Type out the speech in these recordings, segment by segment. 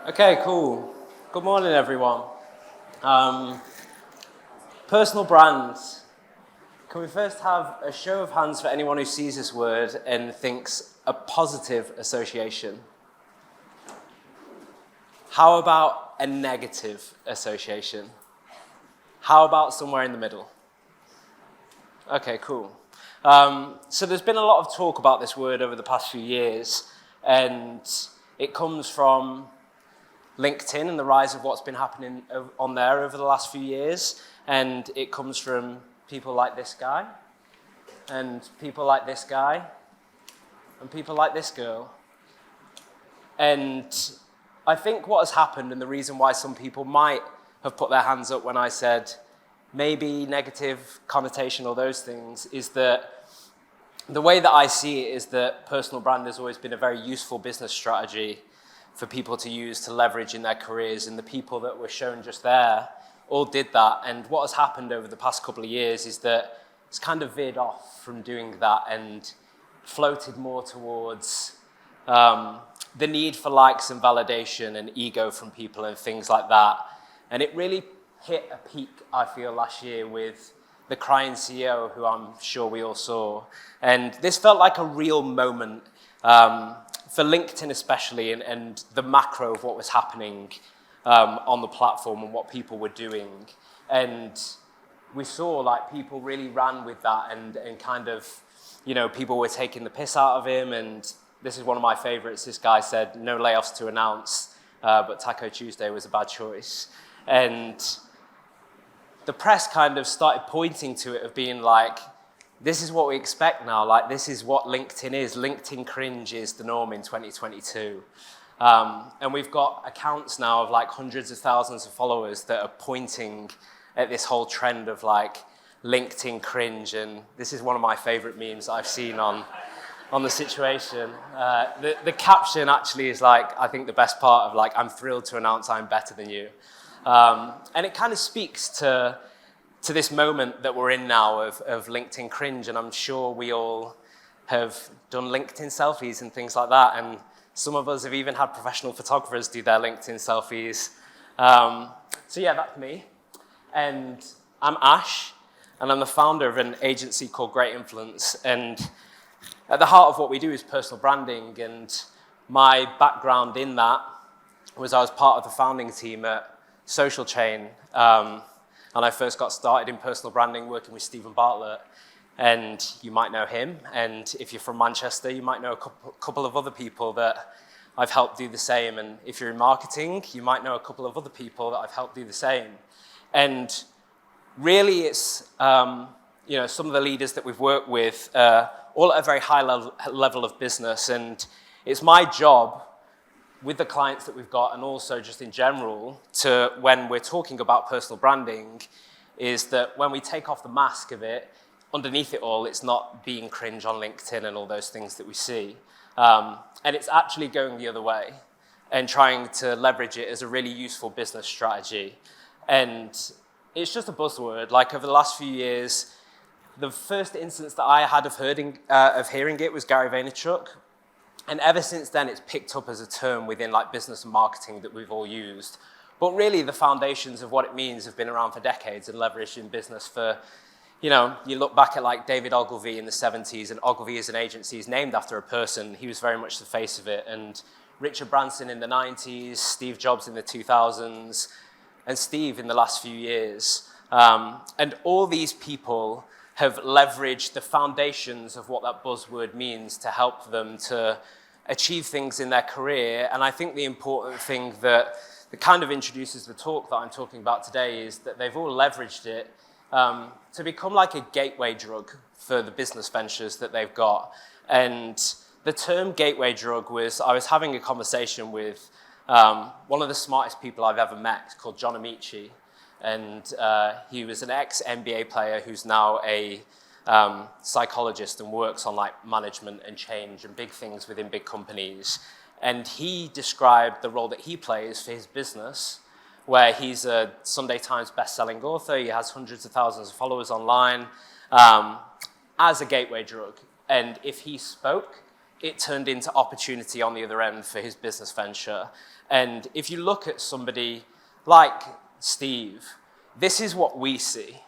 Okay, cool. Good morning, everyone. Personal brands. Can we first have a show of hands for anyone who sees this word and thinks a positive association? How about a negative association? How about somewhere in the middle? Okay, cool. So there's been a lot of talk about this word over the past few years, and it comes from LinkedIn and the rise of what's been happening on there over the last few years. And it comes from people like this guy, and people like this guy, and people like this girl. And I think what has happened, and the reason why some people might have put their hands up when I said maybe negative connotation or those things, is that the way that I see it is that personal brand has always been a very useful business strategy for people to use to leverage in their careers, and the people that were shown just there all did that. And what has happened over the past couple of years is that it's kind of veered off from doing that and floated more towards the need for likes and validation and ego from people and things like that. And it really hit a peak, I feel, last year with the crying CEO, who I'm sure we all saw. And this felt like a real moment for LinkedIn especially, and the macro of what was happening on the platform and what people were doing. And we saw like people really ran with that, and kind of, people were taking the piss out of him. And this is one of my favorites. This guy said, no layoffs to announce, but Taco Tuesday was a bad choice. And the press kind of started pointing to it of being like, this is what we expect now. Like, this is what LinkedIn is. LinkedIn cringe is the norm in 2022. And we've got accounts now of like hundreds of thousands of followers that are pointing at this whole trend of like LinkedIn cringe. And this is one of my favorite memes I've seen on the situation. The caption actually is like, I think the best part of like, I'm thrilled to announce I'm better than you. And it kind of speaks to this moment that we're in now of LinkedIn cringe. And I'm sure we all have done LinkedIn selfies and things like that. And some of us have even had professional photographers do their LinkedIn selfies. So yeah, that's me. And I'm Ash, and I'm the founder of an agency called Great Influence. And at the heart of what we do is personal branding. And my background in that was I was part of the founding team at Social Chain. And I first got started in personal branding working with Bartlett. And you might know him. And if you're from Manchester, you might know a couple of other people that I've helped do the same. And if you're in marketing, you might know a couple of other people that I've helped do the same. And really, it's some of the leaders that we've worked with, all at a very high level of business. And it's my job with the clients that we've got, and also just in general, to when we're talking about personal branding, is that when we take off the mask of it, underneath it all, it's not being cringe on LinkedIn and all those things that we see. And it's actually going the other way and trying to leverage it as a really useful business strategy. And it's just a buzzword. Like, over the last few years, the first instance that I had of hearing it was Gary Vaynerchuk. And ever since then, it's picked up as a term within like business and marketing that we've all used. But really, the foundations of what it means have been around for decades and leveraged in business for, you look back at like David Ogilvy in the 70s, and Ogilvy as an agency is named after a person. He was very much the face of it. And Richard Branson in the 90s, Steve Jobs in the 2000s, and Steve in the last few years. And all these people have leveraged the foundations of what that buzzword means to help them to achieve things in their career. And I think the important thing that kind of introduces the talk that I'm talking about today is that they've all leveraged it to become like a gateway drug for the business ventures that they've got. And the term gateway drug was, I was having a conversation with one of the smartest people I've ever met, called John Amici. And he was an ex-NBA player who's now a psychologist and works on like management and change and big things within big companies. And he described the role that he plays for his business, where he's a Sunday Times best-selling author. He has hundreds of thousands of followers online, as a gateway drug. And if he spoke, it turned into opportunity on the other end for his business venture. And if you look at somebody like Steve, this is what we see,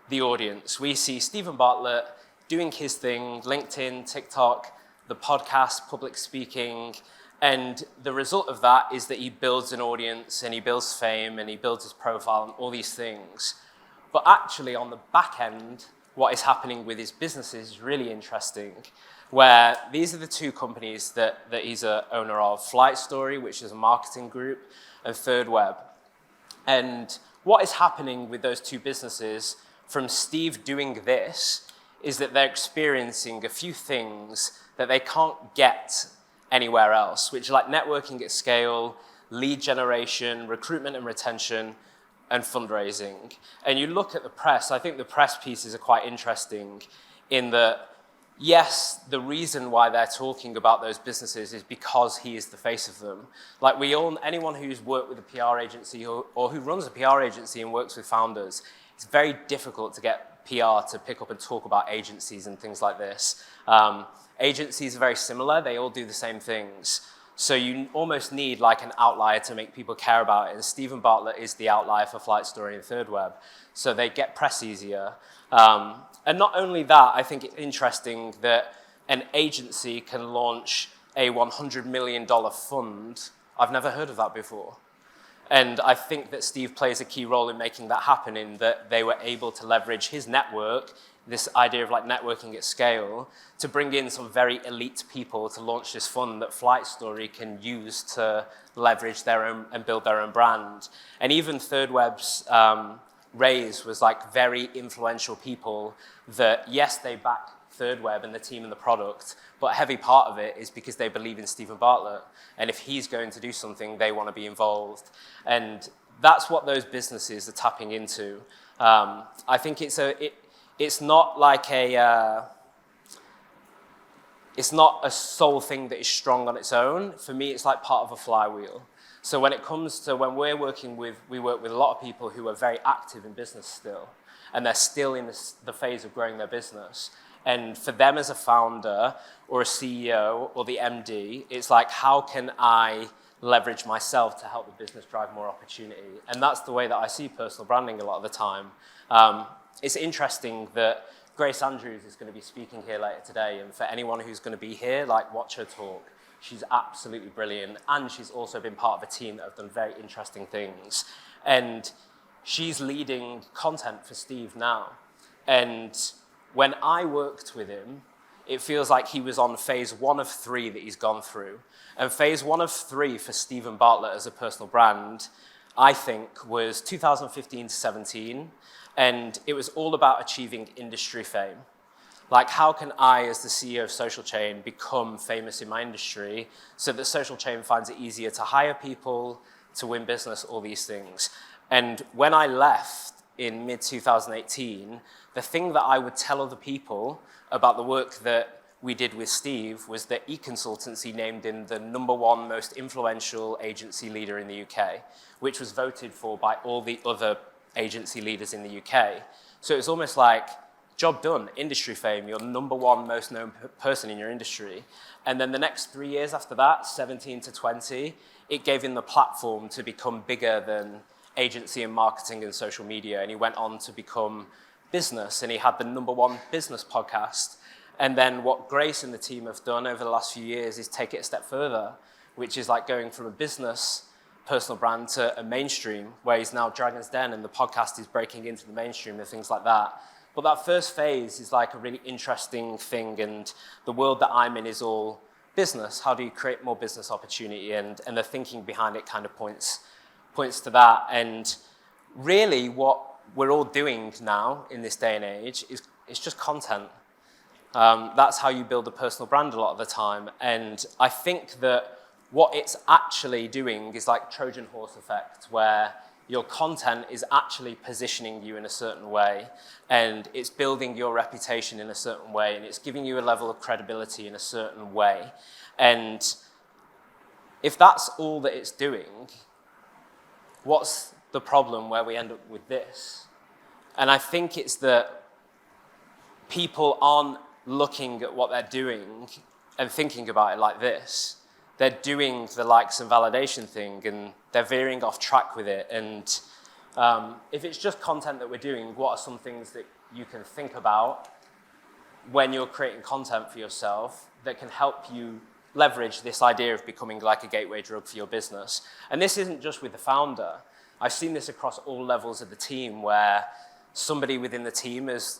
the audience. We see Stephen Bartlett doing his thing, LinkedIn, TikTok, the podcast, public speaking, and the result of that is that he builds an audience and he builds fame and he builds his profile and all these things. But actually on the back end, what is happening with his businesses is really interesting, where these are the two companies that he's an owner of, Flight Story, which is a marketing group, and Third Web. And what is happening with those two businesses from Steve doing this is that they're experiencing a few things that they can't get anywhere else, which are like networking at scale, lead generation, recruitment and retention, and fundraising. And you look at the press, I think the press pieces are quite interesting in that, yes, the reason why they're talking about those businesses is because he is the face of them. Like anyone who's worked with a PR agency or who runs a PR agency and works with founders, it's very difficult to get PR to pick up and talk about agencies and things like this. Agencies are very similar, they all do the same things. So you almost need like an outlier to make people care about it. And Stephen Bartlett is the outlier for Flight Story and Third Web. So they get press easier. And not only that, I think it's interesting that an agency can launch a $100 million fund. I've never heard of that before. And I think that Steve plays a key role in making that happen, in that they were able to leverage his network, this idea of like networking at scale, to bring in some very elite people to launch this fund that Flight Story can use to leverage their own and build their own brand. And even Third Web's raise was like very influential people that, yes, they back Third Web and the team and the product, but a heavy part of it is because they believe in Stephen Bartlett. And if he's going to do something, they want to be involved. And that's what those businesses are tapping into. I think it's not like it's not a sole thing that is strong on its own. For me, it's like part of a flywheel. So when it comes to when we work with a lot of people who are very active in business still, and they're still in the phase of growing their business. And for them as a founder or a CEO or the MD, it's like, how can I leverage myself to help the business drive more opportunity? And that's the way that I see personal branding a lot of the time. It's interesting that Grace Andrews is going to be speaking here later today. And for anyone who's going to be here, like, watch her talk. She's absolutely brilliant. And she's also been part of a team that have done very interesting things. And she's leading content for Steve now. And when I worked with him, it feels like he was on phase 1 of 3 that he's gone through. And phase 1 of 3 for Stephen Bartlett as a personal brand, I think, was 2015 to 17. And it was all about achieving industry fame. Like, how can I, as the CEO of Social Chain, become famous in my industry so that Social Chain finds it easier to hire people, to win business, all these things. And when I left in mid-2018, the thing that I would tell other people about the work that we did with Steve was that eConsultancy named him the #1 most influential agency leader in the UK, which was voted for by all the other agency leaders in the UK. So it was almost like, job done, industry fame, you're #1 most known person in your industry. And then the next 3 years after that, 17 to 20, it gave him the platform to become bigger than agency and marketing and social media. And he went on to become business, and he had the #1 business podcast. And then what Grace and the team have done over the last few years is take it a step further, which is like going from a business personal brand to a mainstream, where he's now Dragon's Den and the podcast is breaking into the mainstream and things like that. But that first phase is like a really interesting thing, and the world that I'm in is all business. How do you create more business opportunity? And the thinking behind it kind of points to that. And really what we're all doing now in this day and age is it's just content. That's how you build a personal brand a lot of the time. And I think that what it's actually doing is like Trojan horse effect, where your content is actually positioning you in a certain way, and it's building your reputation in a certain way, and it's giving you a level of credibility in a certain way. And if that's all that it's doing, what's the problem where we end up with this? And I think it's that people aren't looking at what they're doing and thinking about it like this. They're doing the likes and validation thing, and they're veering off track with it. And if it's just content that we're doing, what are some things that you can think about when you're creating content for yourself that can help you leverage this idea of becoming like a gateway drug for your business? And this isn't just with the founder. I've seen this across all levels of the team, where somebody within the team has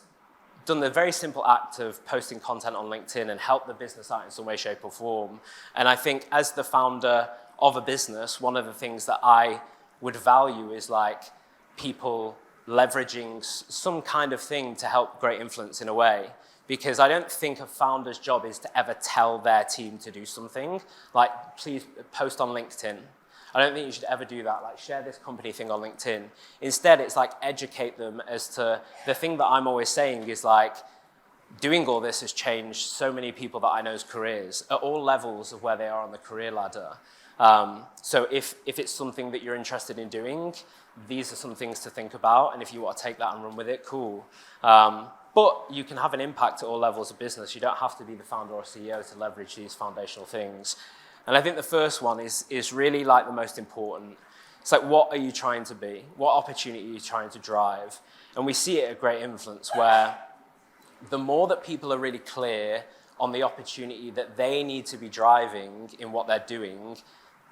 done the very simple act of posting content on LinkedIn and helped the business out in some way, shape, or form. And I think as the founder of a business, one of the things that I would value is like people leveraging some kind of thing to help great influence in a way. Because I don't think a founder's job is to ever tell their team to do something. Like, please post on LinkedIn. I don't think you should ever do that, like share this company thing on LinkedIn. Instead, it's like educate them as to the thing that I'm always saying is like, doing all this has changed so many people that I know's careers at all levels of where they are on the career ladder. So if it's something that you're interested in doing, these are some things to think about. And if you want to take that and run with it, cool. But you can have an impact at all levels of business. You don't have to be the founder or CEO to leverage these foundational things. And I think the first one is really like the most important. It's like, what are you trying to be? What opportunity are you trying to drive? And we see it at Great Influence, where the more that people are really clear on the opportunity that they need to be driving in what they're doing,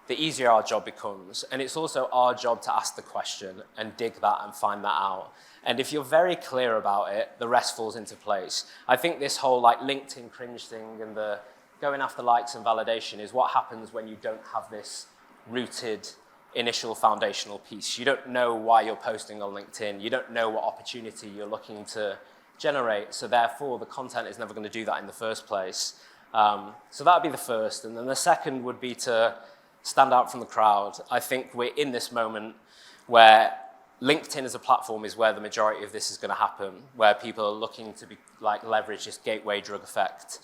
the easier our job becomes. And it's also our job to ask the question and dig that and find that out. And if you're very clear about it, the rest falls into place. I think this whole like LinkedIn cringe thing and the going after likes and validation is what happens when you don't have this rooted initial foundational piece. You don't know why you're posting on LinkedIn. You don't know what opportunity you're looking to generate. So therefore, the content is never going to do that in the first place. So that would be the first. And then the second would be to stand out from the crowd. I think we're in this moment where LinkedIn as a platform is where the majority of this is going to happen, where people are looking to be like leverage this gateway drug effect.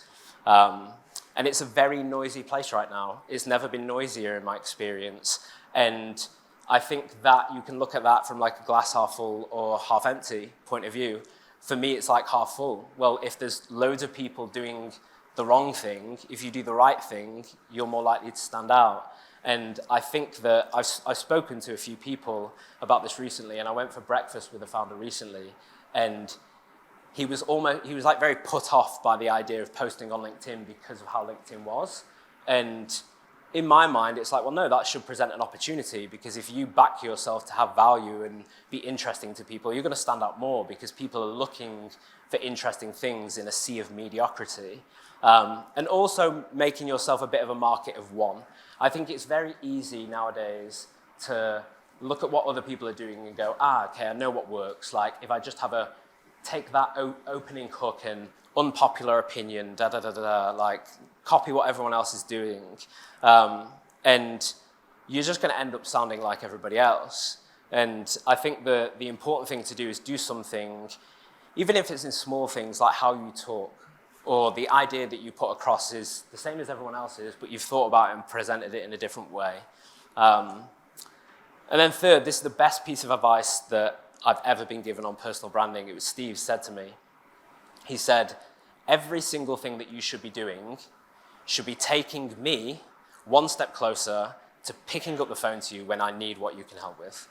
And it's a very noisy place right now. It's never been noisier in my experience. And I think that you can look at that from like a glass half full or half empty point of view. For me, it's like half full. Well, if there's loads of people doing the wrong thing, if you do the right thing, you're more likely to stand out. And I think that I've spoken to a few people about this recently, and I went for breakfast with a founder recently, and he was like very put off by the idea of posting on LinkedIn because of how LinkedIn was. And in my mind, it's like, well, no, that should present an opportunity, because if you back yourself to have value and be interesting to people, you're going to stand out more because people are looking for interesting things in a sea of mediocrity. And also making yourself a bit of a market of one. I think it's very easy nowadays to look at what other people are doing and go, okay, I know what works. Like if I just take that opening hook and unpopular opinion, like copy what everyone else is doing. And you're just going to end up sounding like everybody else. And I think the important thing to do is do something, even if it's in small things like how you talk, or the idea that you put across is the same as everyone else's, but you've thought about it and presented it in a different way. And then third, this is the best piece of advice that I've ever been given on personal branding. It was Steve said to me. He said, every single thing that you should be doing should be taking me one step closer to picking up the phone to you when I need what you can help with.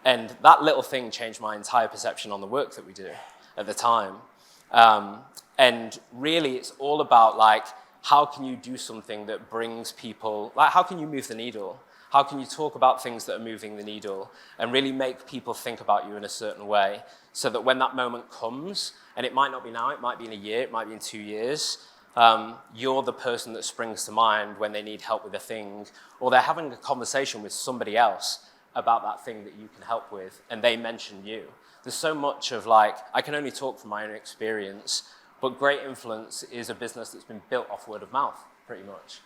And that little thing changed my entire perception on the work that we do at the time. And really, it's all about like, how can you do something that brings people, like how can you move the needle? How can you talk about things that are moving the needle and really make people think about you in a certain way so that when that moment comes, and it might not be now, it might be in a year, it might be in 2 years, you're the person that springs to mind when they need help with a thing, or they're having a conversation with somebody else about that thing that you can help with, and they mention you. There's so much of like, I can only talk from my own experience, but Great Influence is a business that's been built off word of mouth, pretty much.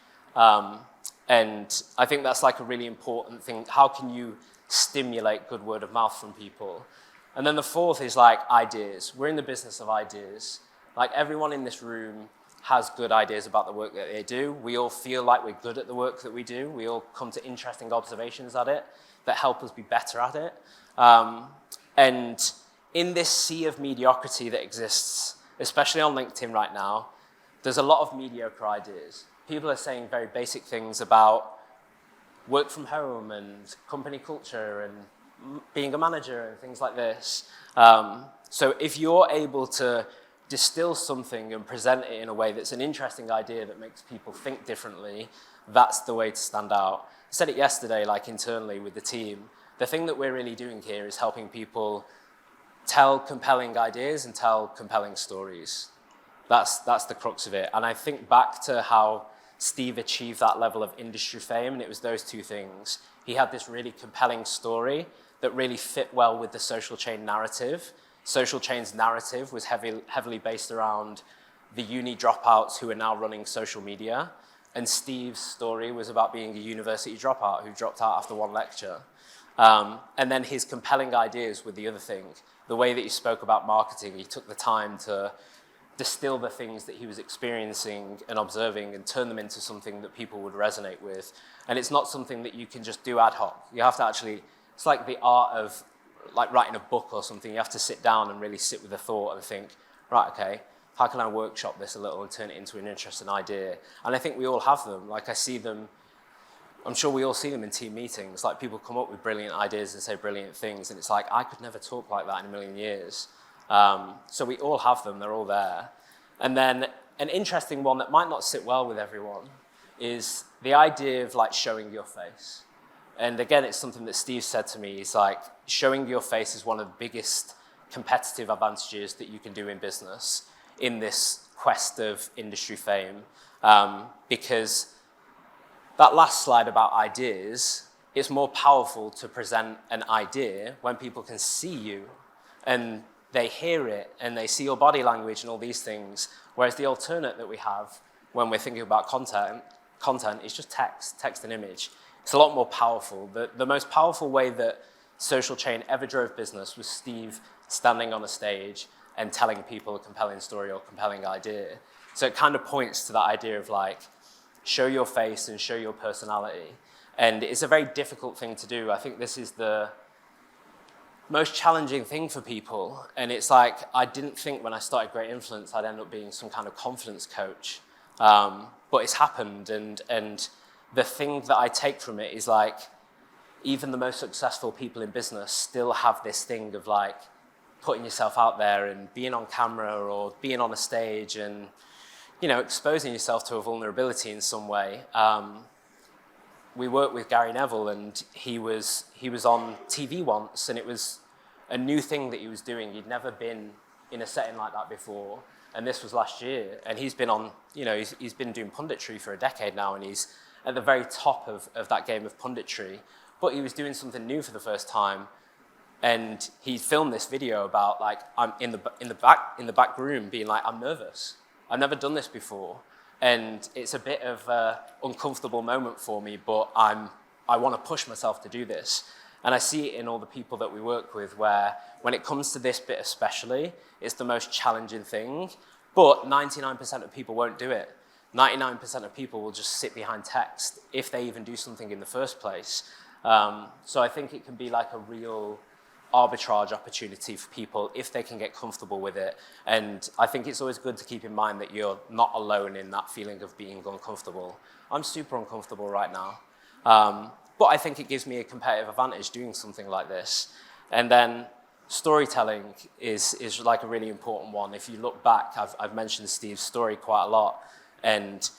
And I think that's like a really important thing. How can you stimulate good word of mouth from people? And then the fourth is like ideas. We're in the business of ideas. Like everyone in this room has good ideas about the work that they do. We all feel like we're good at the work that we do. We all come to interesting observations at it that help us be better at it. And in this sea of mediocrity that exists, especially on LinkedIn right now, there's a lot of mediocre ideas. People are saying very basic things about work from home and company culture and being a manager and things like this. So if you're able to distill something and present it in a way that's an interesting idea that makes people think differently, that's the way to stand out. I said it yesterday, like internally with the team. The thing that we're really doing here is helping people tell compelling ideas and tell compelling stories. That's the crux of it. And I think back to how Steve achieved that level of industry fame, and it was those two things. He had this really compelling story that really fit well with the Social Chain narrative. Social Chain's narrative was heavily based around the uni dropouts who are now running social media, and Steve's story was about being a university dropout who dropped out after one lecture. And then his compelling ideas were the other thing. The way that he spoke about marketing, he took the time to distill the things that he was experiencing and observing and turn them into something that people would resonate with. And it's not something that you can just do ad hoc. You have to actually, it's like the art of like writing a book or something. You have to sit down and really sit with a thought and think, right, okay, how can I workshop this a little and turn it into an interesting idea? And I think we all have them. Like I see them, I'm sure we all see them in team meetings. Like people come up with brilliant ideas and say brilliant things, and it's like, I could never talk like that in a million years. So we all have them, they're all there. And then an interesting one that might not sit well with everyone is the idea of like showing your face. And again, it's something that Steve said to me. He's like, showing your face is one of the biggest competitive advantages that you can do in business in this quest of industry fame. Because that last slide about ideas, it's more powerful to present an idea when people can see you and they hear it and they see your body language and all these things. Whereas the alternate that we have when we're thinking about content is just text and image. It's a lot more powerful. The most powerful way that Social Chain ever drove business was Steve standing on a stage and telling people a compelling story or compelling idea. So it kind of points to that idea of like, show your face and show your personality. And it's a very difficult thing to do. I think this is the most challenging thing for people. And it's like, I didn't think when I started Great Influence, I'd end up being some kind of confidence coach. But it's happened. And the thing that I take from it is like, even the most successful people in business still have this thing of like putting yourself out there and being on camera or being on a stage and, you know, exposing yourself to a vulnerability in some way. We worked with Gary Neville, and he was on TV once, and it was a new thing that he was doing. He'd never been in a setting like that before, and this was last year. And he's been on, you know, he's been doing punditry for a decade now, and he's at the very top of that game of punditry. But he was doing something new for the first time, and he filmed this video about like, I'm in the back room being like, I'm nervous. I've never done this before, and it's a bit of an uncomfortable moment for me, but I want to push myself to do this. And I see it in all the people that we work with, where when it comes to this bit especially, it's the most challenging thing, but 99% of people won't do it. 99% of people will just sit behind text if they even do something in the first place. So I think it can be like a real arbitrage opportunity for people if they can get comfortable with it. And I think it's always good to keep in mind that you're not alone in that feeling of being uncomfortable. I'm super uncomfortable right now. But I think it gives me a competitive advantage doing something like this. And then storytelling is like a really important one. If you look back, I've mentioned Steve's story quite a lot. And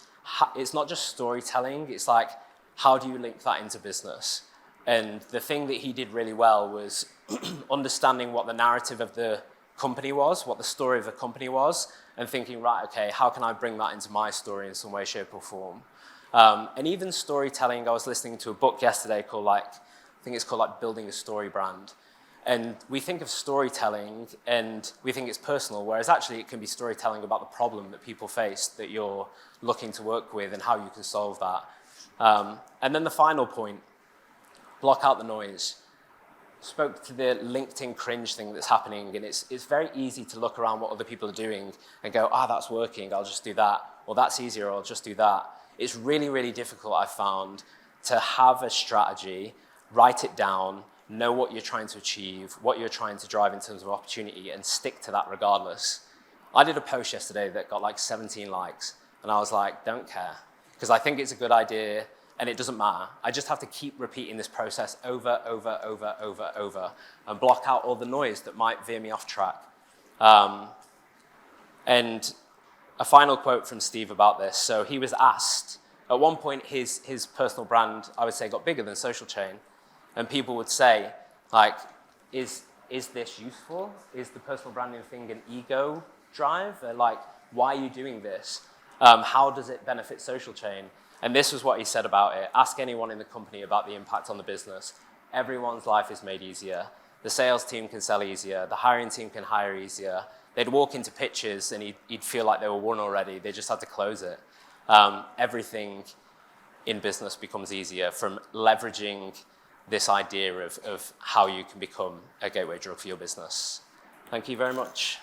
it's not just storytelling, it's like, how do you link that into business? And the thing that he did really well was understanding what the narrative of the company was, what the story of the company was, and thinking, right, okay, how can I bring that into my story in some way, shape, or form? And even storytelling, I was listening to a book yesterday called I think it's called Building a Story Brand. And we think of storytelling and we think it's personal, whereas actually it can be storytelling about the problem that people face that you're looking to work with and how you can solve that. And then the final point, block out the noise. Spoke to the LinkedIn cringe thing that's happening, and it's very easy to look around what other people are doing and go, that's working, I'll just do that, or that's easier, I'll just do that. It's really, really difficult, I've found, to have a strategy, write it down, know what you're trying to achieve, what you're trying to drive in terms of opportunity, and stick to that regardless. I did a post yesterday that got like 17 likes, and I was like, don't care, because I think it's a good idea, and it doesn't matter. I just have to keep repeating this process over, and block out all the noise that might veer me off track. And a final quote from Steve about this. So he was asked, at one point his personal brand, I would say, got bigger than Social Chain, and people would say, like, is this useful? Is the personal branding thing an ego drive? Like, why are you doing this? How does it benefit Social Chain? And this was what he said about it. Ask anyone in the company about the impact on the business. Everyone's life is made easier. The sales team can sell easier. The hiring team can hire easier. They'd walk into pitches and he'd feel like they were won already. They just had to close it. Everything in business becomes easier from leveraging this idea of how you can become a gateway drug for your business. Thank you very much.